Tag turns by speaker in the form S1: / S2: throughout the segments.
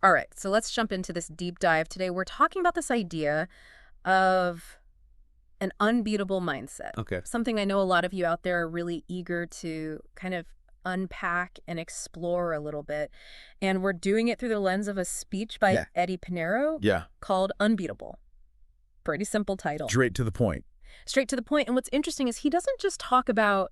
S1: All right, so let's jump into this deep dive today. We're talking about this idea of an unbeatable mindset,
S2: Okay.
S1: something I know a lot of you out there are really eager to kind of unpack and explore a little bit. And we're doing it through the lens of a speech by
S2: Yeah.
S1: Eddie Pinero
S2: Yeah.
S1: called Unbeatable. Pretty simple title.
S2: Straight to the point.
S1: Straight to the point. And what's interesting is he doesn't just talk about,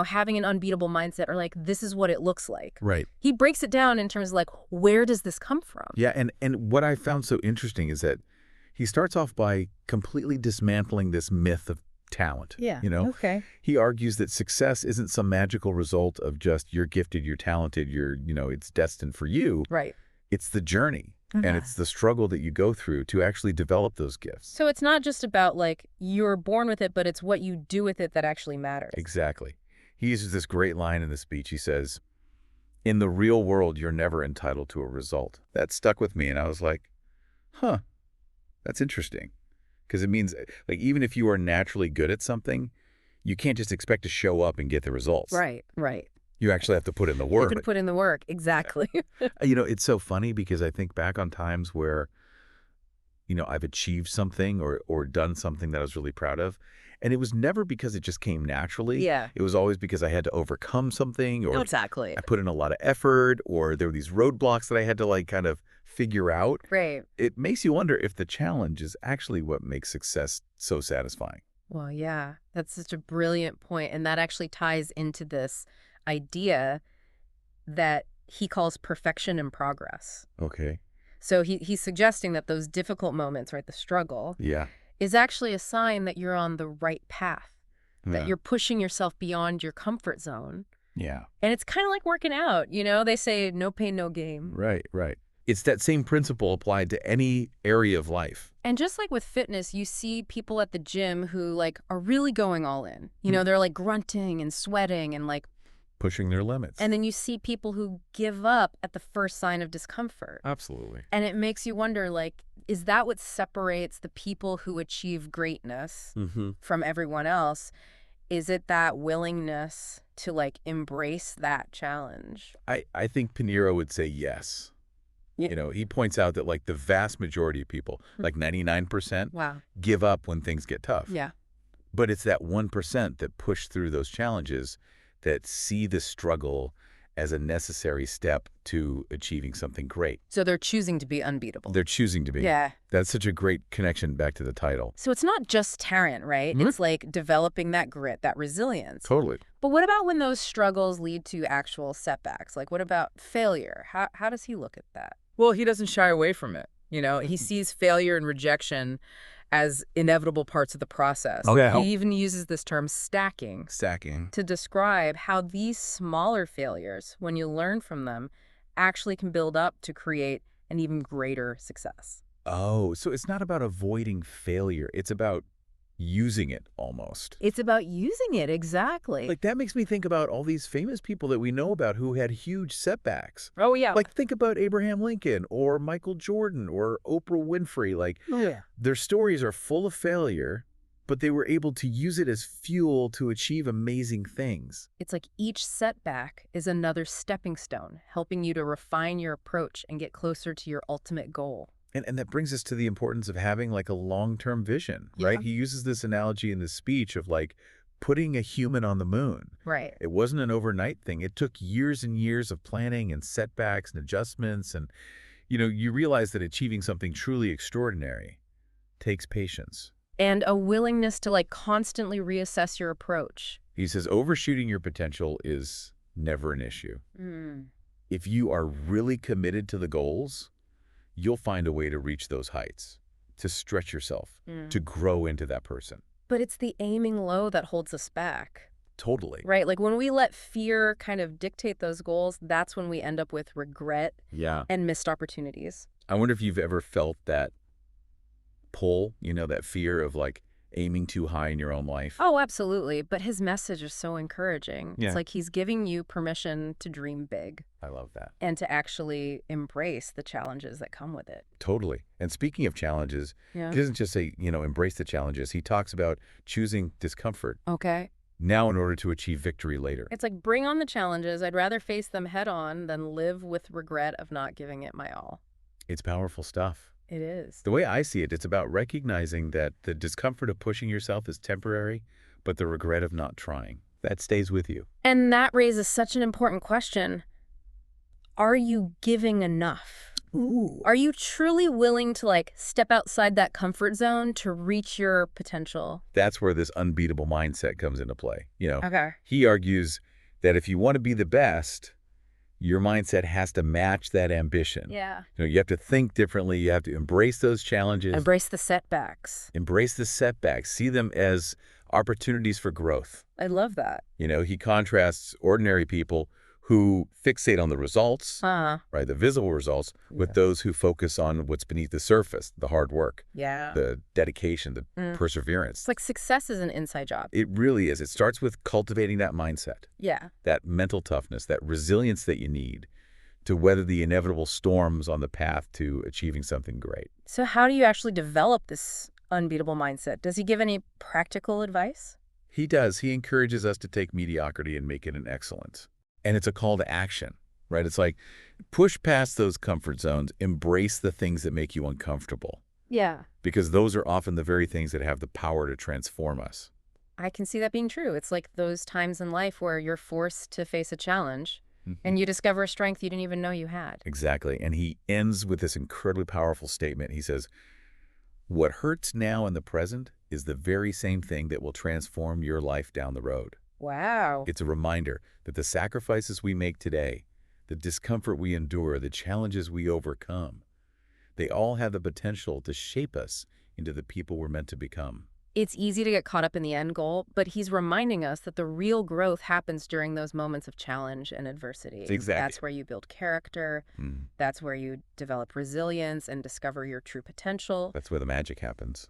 S1: having an unbeatable mindset or like, this is what it looks like.
S2: Right.
S1: He breaks it down in terms of like, where does this come from?
S2: Yeah, and what I found so interesting is that he starts off by completely dismantling this myth of talent.
S1: Yeah. Okay.
S2: He argues that success isn't some magical result of just you're gifted, you're talented, it's destined for you.
S1: Right.
S2: It's the journey and it's the struggle that you go through to actually develop those gifts.
S1: So it's not just about like you're born with it, but it's what you do with it that actually matters.
S2: Exactly. He uses this great line in the speech. He says, "In the real world, you're never entitled to a result." That stuck with me, and I was like, huh, that's interesting. Because it means, like, even if you are naturally good at something, you can't just expect to show up and get the results.
S1: Right, right.
S2: You actually have to put in the
S1: You
S2: work.
S1: can put in the work. Exactly.
S2: It's so funny because I think back on times where, I've achieved something or done something that I was really proud of. And it was never because it just came naturally.
S1: Yeah.
S2: It was always because I had to overcome something or
S1: Exactly.
S2: I put in a lot of effort or there were these roadblocks that I had to like kind of figure out.
S1: Right.
S2: It makes you wonder if the challenge is actually what makes success so satisfying.
S1: Well, yeah, that's such a brilliant point. And that actually ties into this idea that he calls perfection in progress.
S2: Okay.
S1: So he's suggesting that those difficult moments, right, the struggle,
S2: Yeah.
S1: is actually a sign that you're on the right path, that
S2: Yeah.
S1: you're pushing yourself beyond your comfort zone.
S2: Yeah.
S1: And it's kind of like working out, They say no pain, no gain.
S2: Right, right. It's that same principle applied to any area of life.
S1: And just like with fitness, you see people at the gym who like are really going all in. They're like grunting and sweating and like,
S2: Pushing their limits.
S1: and then you see people who give up at the first sign of discomfort.
S2: Absolutely.
S1: And it makes you wonder, like, is that what separates the people who achieve greatness
S2: Mm-hmm.
S1: from everyone else? Is it that willingness to like embrace that challenge?
S2: I think Pinero would say yes.
S1: Yeah.
S2: He points out that like the vast majority of people, like 99%,
S1: Wow.
S2: give up when things get tough.
S1: Yeah.
S2: But it's that 1% that push through those challenges that see the struggle as a necessary step to achieving something great.
S1: So they're choosing to be unbeatable.
S2: They're choosing to be.
S1: Yeah.
S2: That's such a great connection back to the title.
S1: So it's not just talent, right?
S2: Mhm.
S1: It's like developing that grit, that resilience.
S2: Totally.
S1: But what about when those struggles lead to actual setbacks? Like, what about failure? How does he look at that?
S3: Well, he doesn't shy away from it. He sees failure and rejection as inevitable parts of the process.
S2: Oh, yeah.
S3: He even uses this term stacking
S2: Stacking.
S1: To describe how these smaller failures, when you learn from them, actually can build up to create an even greater success.
S2: Oh, so it's not about avoiding failure. It's about using it almost.
S1: It's about using it, exactly.
S2: Like that makes me think about all these famous people that we know about who had huge setbacks.
S1: Oh, yeah.
S2: Like think about Abraham Lincoln or Michael Jordan or Oprah Winfrey. Like
S1: Yeah.
S2: their stories are full of failure, but they were able to use it as fuel to achieve amazing things.
S1: It's like each setback is another stepping stone, helping you to refine your approach and get closer to your ultimate goal.
S2: And that brings us to the importance of having like a long-term vision, right?
S1: Yeah.
S2: He uses this analogy in this speech of like putting a human on the moon.
S1: Right.
S2: It wasn't an overnight thing. It took years and years of planning and setbacks and adjustments. And, you realize that achieving something truly extraordinary takes patience.
S1: And a willingness to like constantly reassess your approach.
S2: He says overshooting your potential is never an issue. If you are really committed to the goals, you'll find a way to reach those heights, to stretch yourself, to grow into that person.
S1: But it's the aiming low that holds us back.
S2: Totally.
S1: Right? Like when we let fear kind of dictate those goals, that's when we end up with regret
S2: Yeah.
S1: and missed opportunities.
S2: I wonder if you've ever felt that pull, that fear of like aiming too high in your own life.
S1: Oh, absolutely. But his message is so encouraging.
S2: Yeah.
S1: It's like he's giving you permission to dream big
S2: I love that.
S1: and to actually embrace the challenges that come with it.
S2: Totally. And speaking of challenges,
S1: Yeah.
S2: he doesn't just say, embrace the challenges. He talks about choosing discomfort.
S1: Okay.
S2: now in order to achieve victory later.
S1: It's like, bring on the challenges. I'd rather face them head on than live with regret of not giving it my all.
S2: It's powerful stuff.
S1: It is.
S2: The way I see it, it's about recognizing that the discomfort of pushing yourself is temporary, but the regret of not trying, that stays with you.
S1: And that raises such an important question. Are you giving enough?
S2: Ooh.
S1: Are you truly willing to, like, step outside that comfort zone to reach your potential?
S2: That's where this unbeatable mindset comes into play.
S1: Okay.
S2: He argues that if you want to be the best, your mindset has to match that ambition.
S1: Yeah.
S2: You have to think differently. You have to embrace those challenges.
S1: Embrace the setbacks.
S2: Embrace the setbacks. See them as opportunities for growth.
S1: I love that.
S2: He contrasts ordinary people who fixate on the results,
S1: Uh-huh.
S2: right, the visible results, with those who focus on what's beneath the surface, the hard work,
S1: Yeah.
S2: the dedication, the perseverance.
S1: It's like success is an inside job.
S2: It really is. It starts with cultivating that mindset,
S1: Yeah.
S2: that mental toughness, that resilience that you need to weather the inevitable storms on the path to achieving something great.
S1: So how do you actually develop this unbeatable mindset? Does he give any practical advice?
S2: He does. He encourages us to take mediocrity and make it an excellence. And it's a call to action, right? It's like push past those comfort zones, embrace the things that make you uncomfortable,
S1: Yeah.
S2: because those are often the very things that have the power to transform us.
S1: I can see that being true. It's like those times in life where you're forced to face a challenge and you discover a strength you didn't even know you had.
S2: Exactly. And he ends with this incredibly powerful statement. He says, what hurts now in the present is the very same thing that will transform your life down the road.
S1: Wow.
S2: It's a reminder that the sacrifices we make today, the discomfort we endure, the challenges we overcome, they all have the potential to shape us into the people we're meant to become.
S1: It's easy to get caught up in the end goal, but he's reminding us that the real growth happens during those moments of challenge and adversity.
S2: Exactly.
S1: That's where you build character. That's where you develop resilience and discover your true potential.
S2: That's where the magic happens.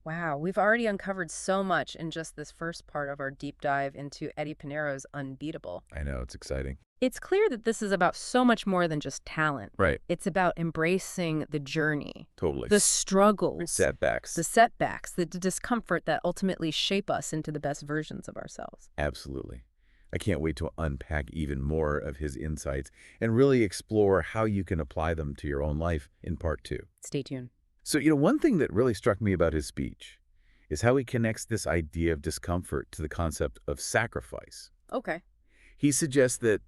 S1: Wow, we've already uncovered so much in just this first part of our deep dive into Eddie Pinero's Unbeatable.
S2: I know, it's exciting.
S1: It's clear that this is about so much more than just talent.
S2: Right.
S1: It's about embracing the journey,
S2: Totally.
S1: the struggles,
S2: setbacks.
S1: the setbacks, the discomfort that ultimately shape us into the best versions of ourselves.
S2: Absolutely. I can't wait to unpack even more of his insights and really explore how you can apply them to your own life in part 2.
S1: Stay tuned.
S2: So, one thing that really struck me about his speech is how he connects this idea of discomfort to the concept of sacrifice.
S1: Okay.
S2: He suggests that,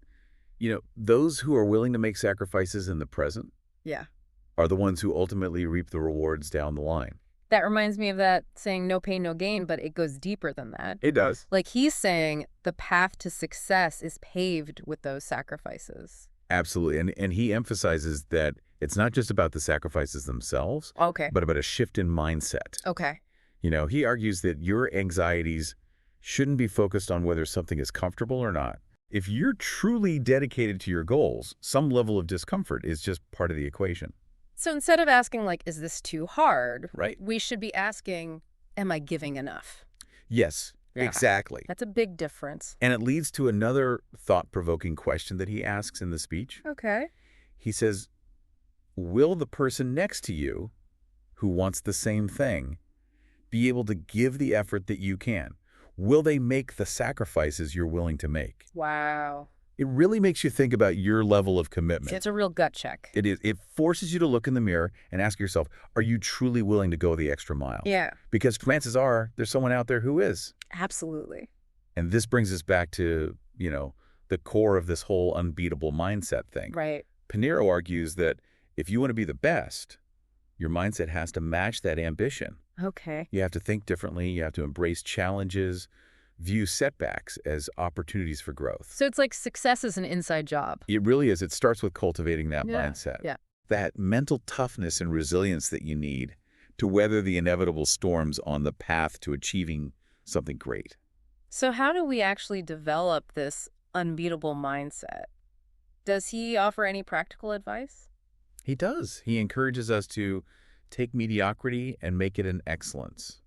S2: those who are willing to make sacrifices in the present
S1: Yeah.
S2: are the ones who ultimately reap the rewards down the line.
S1: That reminds me of that saying, no pain, no gain, but it goes deeper than that.
S2: It does.
S1: Like he's saying the path to success is paved with those sacrifices.
S2: Absolutely. And he emphasizes that it's not just about the sacrifices themselves,
S1: Okay.
S2: but about a shift in mindset.
S1: Okay.
S2: He argues that your anxieties shouldn't be focused on whether something is comfortable or not. If you're truly dedicated to your goals, some level of discomfort is just part of the equation.
S1: So instead of asking, like, is this too hard?
S2: Right.
S1: We should be asking, am I giving enough?
S2: Yes,
S1: Yeah.
S2: exactly.
S1: That's a big difference.
S2: And it leads to another thought-provoking question that he asks in the speech.
S1: Okay.
S2: He says, will the person next to you who wants the same thing be able to give the effort that you can? Will they make the sacrifices you're willing to make?
S1: Wow.
S2: It really makes you think about your level of commitment.
S1: It's a real gut check.
S2: It is. It forces you to look in the mirror and ask yourself, are you truly willing to go the extra mile?
S1: Yeah.
S2: Because chances are there's someone out there who is.
S1: Absolutely.
S2: And this brings us back to, the core of this whole unbeatable mindset thing.
S1: Right.
S2: Pinero argues that if you want to be the best, your mindset has to match that ambition.
S1: Okay.
S2: You have to think differently. You have to embrace challenges, view setbacks as opportunities for growth.
S1: So it's like success is an inside job.
S2: It really is. It starts with cultivating that
S1: Yeah,
S2: mindset.
S1: yeah.
S2: That mental toughness and resilience that you need to weather the inevitable storms on the path to achieving something great.
S1: So how do we actually develop this unbeatable mindset? Does he offer any practical advice?
S2: He does. He encourages us to take mediocrity and make it an excellence.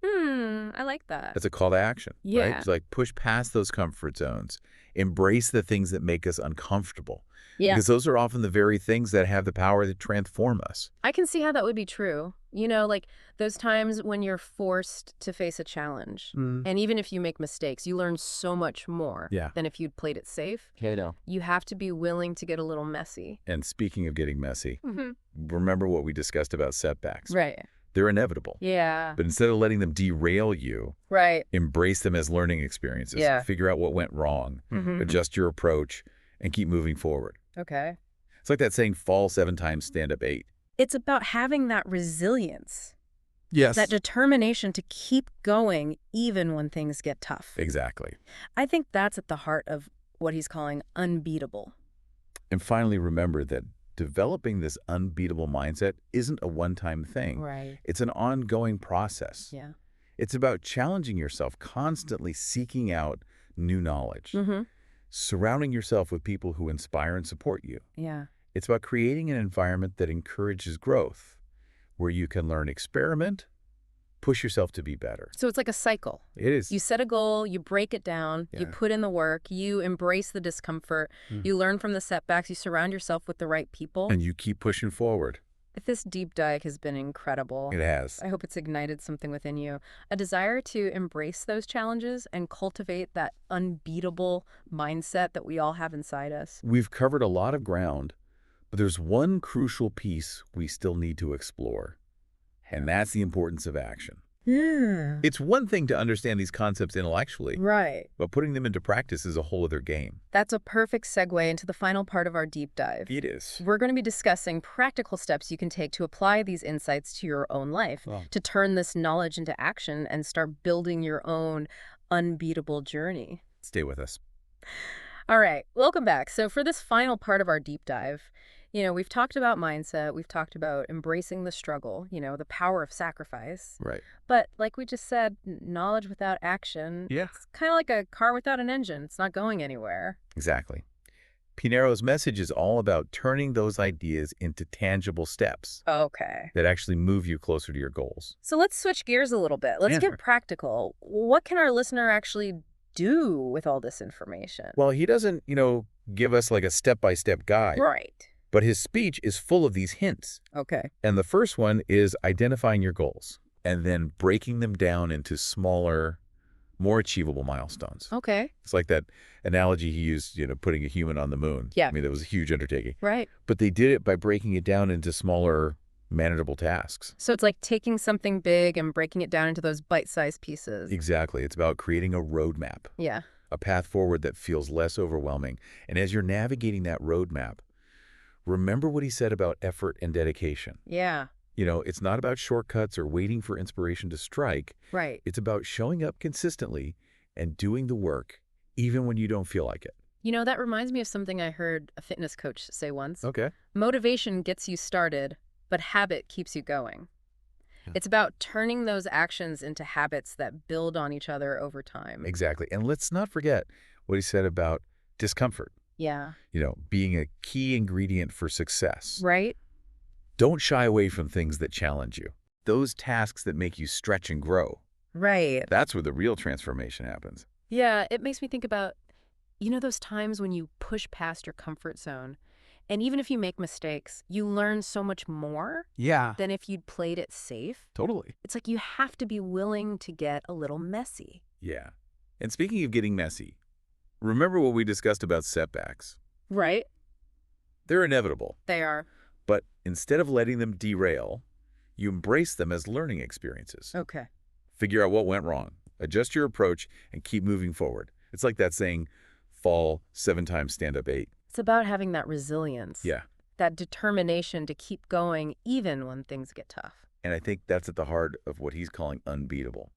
S1: I like that.
S2: That's a call to action, right?
S1: Yeah.
S2: It's like push past those comfort zones, embrace the things that make us uncomfortable,
S1: Yeah.
S2: because those are often the very things that have the power to transform us.
S1: I can see how that would be true. Like those times when you're forced to face a challenge. And even if you make mistakes, you learn so much more
S2: Yeah.
S1: than if you'd played it safe.
S2: Okay, no.
S1: You have to be willing to get a little messy.
S2: And speaking of getting messy,
S1: Mm-hmm.
S2: remember what we discussed about setbacks.
S1: Right.
S2: They're inevitable.
S1: Yeah.
S2: But instead of letting them derail you,
S1: Right.
S2: embrace them as learning experiences.
S1: Yeah.
S2: Figure out what went wrong,
S1: Mm-hmm.
S2: adjust your approach, and keep moving forward.
S1: Okay.
S2: It's like that saying, fall 7 times, stand up 8.
S1: It's about having that resilience,
S2: Yes.
S1: that determination to keep going even when things get tough.
S2: Exactly.
S1: I think that's at the heart of what he's calling unbeatable.
S2: And finally, remember that developing this unbeatable mindset isn't a one-time thing.
S1: Right.
S2: It's an ongoing process.
S1: Yeah.
S2: It's about challenging yourself, constantly seeking out new knowledge,
S1: Mm-hmm.
S2: surrounding yourself with people who inspire and support you.
S1: Yeah.
S2: It's about creating an environment that encourages growth, where you can learn, experiment, push yourself to be better.
S1: So it's like a cycle.
S2: It is.
S1: You set a goal, you break it down, you
S2: Yeah.
S1: put in the work, you embrace the discomfort, you learn from the setbacks, you surround yourself with the right people.
S2: And you keep pushing forward.
S1: This deep dive has been incredible.
S2: It has.
S1: I hope it's ignited something within you. A desire to embrace those challenges and cultivate that unbeatable mindset that we all have inside us.
S2: We've covered a lot of ground, but there's one crucial piece we still need to explore, and that's the importance of action.
S1: Yeah.
S2: It's one thing to understand these concepts intellectually,
S1: Right.
S2: but putting them into practice is a whole other game.
S1: That's a perfect segue into the final part of our deep dive.
S2: It is.
S1: We're going to be discussing practical steps you can take to apply these insights to your own life,
S2: Wow.
S1: to turn this knowledge into action and start building your own unbeatable journey.
S2: Stay with us.
S1: All right, welcome back. So for this final part of our deep dive, we've talked about mindset, we've talked about embracing the struggle, the power of sacrifice.
S2: Right.
S1: But like we just said, knowledge without action,
S2: Yeah.
S1: it's kind of like a car without an engine. It's not going anywhere.
S2: Exactly. Pinero's message is all about turning those ideas into tangible steps
S1: Okay.
S2: that actually move you closer to your goals.
S1: So let's switch gears a little bit. Let's
S2: Yeah.
S1: get practical. What can our listener actually do with all this information?
S2: Well, he doesn't, give us like a step-by-step guide,
S1: Right.
S2: but his speech is full of these hints.
S1: Okay.
S2: And the first one is identifying your goals and then breaking them down into smaller, more achievable milestones.
S1: Okay.
S2: It's like that analogy he used, putting a human on the moon.
S1: Yeah.
S2: I mean, that was a huge undertaking.
S1: Right.
S2: But they did it by breaking it down into smaller, manageable tasks.
S1: So it's like taking something big and breaking it down into those bite-sized pieces.
S2: Exactly. It's about creating a roadmap,
S1: Yeah.
S2: a path forward that feels less overwhelming. And as you're navigating that roadmap, remember what he said about effort and dedication.
S1: Yeah.
S2: It's not about shortcuts or waiting for inspiration to strike.
S1: Right.
S2: It's about showing up consistently and doing the work, even when you don't feel like it.
S1: That reminds me of something I heard a fitness coach say once.
S2: Okay.
S1: Motivation gets you started, but habit keeps you going.
S2: Yeah.
S1: It's about turning those actions into habits that build on each other over time.
S2: Exactly. And let's not forget what he said about discomfort,
S1: Yeah.
S2: being a key ingredient for success.
S1: Right?
S2: Don't shy away from things that challenge you. Those tasks that make you stretch and grow.
S1: Right.
S2: That's where the real transformation happens.
S1: Yeah, it makes me think about, those times when you push past your comfort zone. And even if you make mistakes, you learn so much more
S2: Yeah.
S1: than if you'd played it safe.
S2: Totally.
S1: It's like you have to be willing to get a little messy.
S2: Yeah. And speaking of getting messy, remember what we discussed about setbacks.
S1: Right?
S2: They're inevitable.
S1: They are.
S2: But instead of letting them derail, you embrace them as learning experiences.
S1: Okay.
S2: Figure out what went wrong, adjust your approach, and keep moving forward. It's like that saying, fall 7 times, stand up 8.
S1: It's about having that resilience.
S2: Yeah.
S1: That determination to keep going even when things get tough.
S2: And I think that's at the heart of what he's calling unbeatable.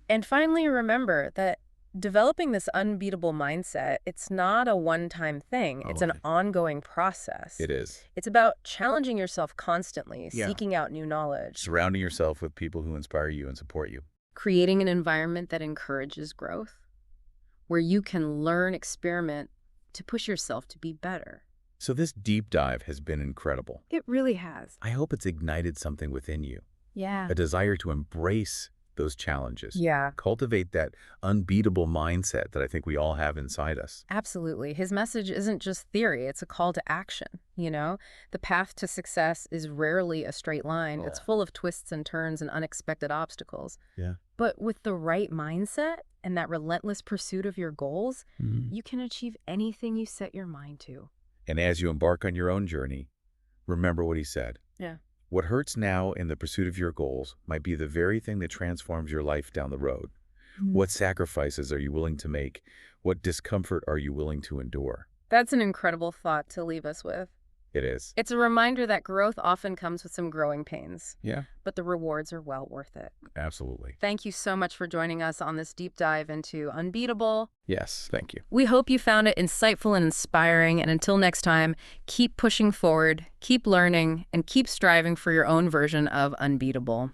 S1: And finally, remember that developing this unbeatable mindset, it's not a one-time thing. It's an
S2: Okay.
S1: ongoing process.
S2: It is.
S1: It's about challenging yourself constantly,
S2: Yeah.
S1: seeking out new knowledge,
S2: Surrounding yourself with people who inspire you and support you.
S1: creating an environment that encourages growth, where you can learn, experiment to push yourself to be better.
S2: So this deep dive has been incredible.
S1: It really has.
S2: I hope it's ignited something within you,
S1: Yeah.
S2: a desire to embrace those challenges.
S1: Yeah.
S2: Cultivate that unbeatable mindset that I think we all have inside us.
S1: Absolutely. His message isn't just theory, it's a call to action, you know? The path to success is rarely a straight line. It's full of twists and turns and unexpected obstacles.
S2: Yeah.
S1: But with the right mindset and that relentless pursuit of your goals,
S2: Mhm.
S1: you can achieve anything you set your mind to.
S2: And as you embark on your own journey, remember what he said.
S1: Yeah.
S2: What hurts now in the pursuit of your goals might be the very thing that transforms your life down the road. What sacrifices are you willing to make? What discomfort are you willing to endure?
S1: That's an incredible thought to leave us with.
S2: It is.
S1: It's a reminder that growth often comes with some growing pains,
S2: Yeah,
S1: but the rewards are well worth it.
S2: absolutely.
S1: Thank you so much for joining us on this deep dive into Unbeatable.
S2: Yes, thank you.
S1: We hope you found it insightful and inspiring, and until next time, keep pushing forward, keep learning, and keep striving for your own version of Unbeatable.